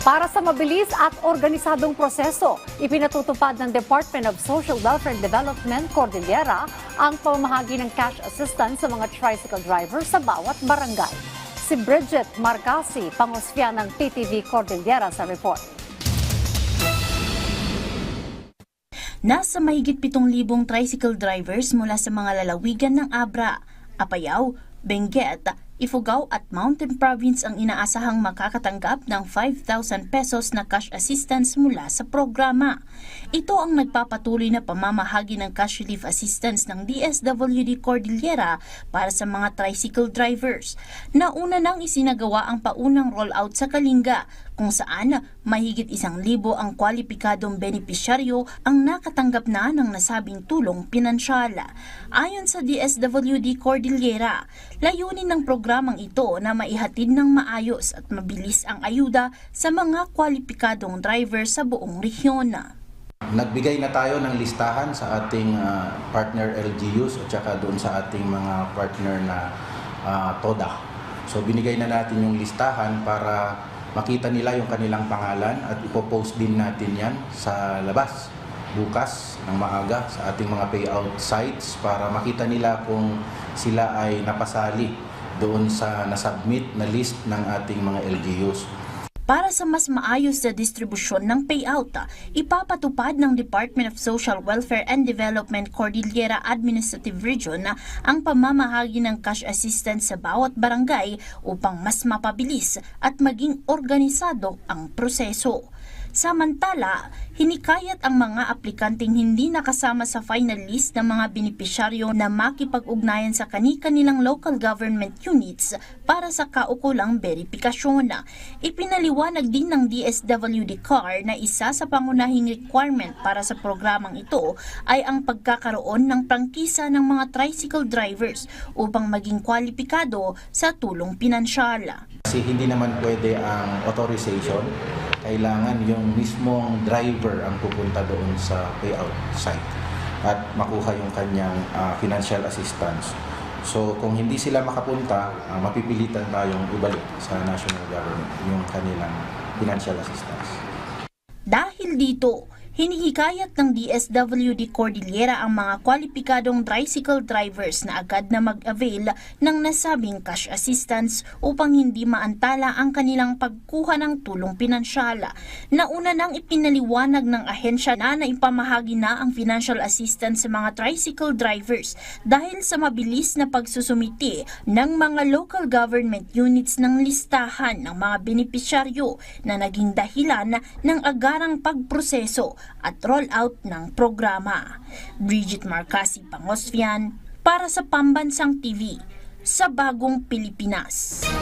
Para sa mabilis at organisadong proseso, ipinatutupad ng Department of Social Welfare and Development Cordillera ang pamamahagi ng cash assistance sa mga tricycle drivers sa bawat barangay. Si Bridget Marcasi, pangosfya ng PTV Cordillera sa report. Nasa mahigit 7,000 tricycle drivers mula sa mga lalawigan ng Abra, Apayao, Benguet, Ifugao at Mountain Province ang inaasahang makakatanggap ng 5,000 pesos na cash assistance mula sa programa. Ito ang nagpapatuloy na pamamahagi ng cash relief assistance ng DSWD Cordillera para sa mga tricycle drivers. Nauna nang isinagawa ang paunang rollout sa Kalinga, kung saan mahigit 1,000 ang kwalipikadong benepisyaryo ang nakatanggap na ng nasabing tulong pinansyal. Ayon sa DSWD Cordillera, layunin ng programang ito na maihatid ng maayos at mabilis ang ayuda sa mga kwalipikadong driver sa buong rehiyon. Nagbigay na tayo ng listahan sa ating partner LGUs at saka doon sa ating mga partner na TODA. So binigay na natin yung listahan para makita nila yung kanilang pangalan at ipopost din natin yan sa labas bukas ng maaga sa ating mga payout sites para makita nila kung sila ay napasali doon sa nasubmit na list ng ating mga LGUs. Para sa mas maayos na distribusyon ng payout, ipapatupad ng Department of Social Welfare and Development Cordillera Administrative Region ang pamamahagi ng cash assistance sa bawat barangay upang mas mapabilis at maging organisado ang proseso. Samantala, hinikayat ang mga aplikanteng hindi nakasama sa final list ng mga benepisyaryo na makipag-ugnayan sa kani-kanilang local government units para sa kaukulang verifikasyon. Ipinaliwanag din ng DSWD CAR na isa sa pangunahing requirement para sa programang ito ay ang pagkakaroon ng prangkisa ng mga tricycle drivers upang maging kwalipikado sa tulong pinansyal. Kasi hindi naman pwede ang authorization, kailangan yung mismong driver ang pupunta doon sa payout site at makuha yung kanyang financial assistance. So kung hindi sila makapunta, mapipilitan tayong ibalik sa national government yung kanilang financial assistance. Dahil dito, hinihikayat ng DSWD Cordillera ang mga kwalipikadong tricycle drivers na agad na mag-avail ng nasabing cash assistance upang hindi maantala ang kanilang pagkuha ng tulong pinansyal. Nauna nang ipinaliwanag ng ahensya na naipamahagi na ang financial assistance sa mga tricycle drivers dahil sa mabilis na pagsusumiti ng mga local government units ng listahan ng mga benepisyaryo na naging dahilan ng agarang pagproseso at roll-out ng programa. Bridget Marcasi, pangosfyan para sa Pambansang TV sa Bagong Pilipinas.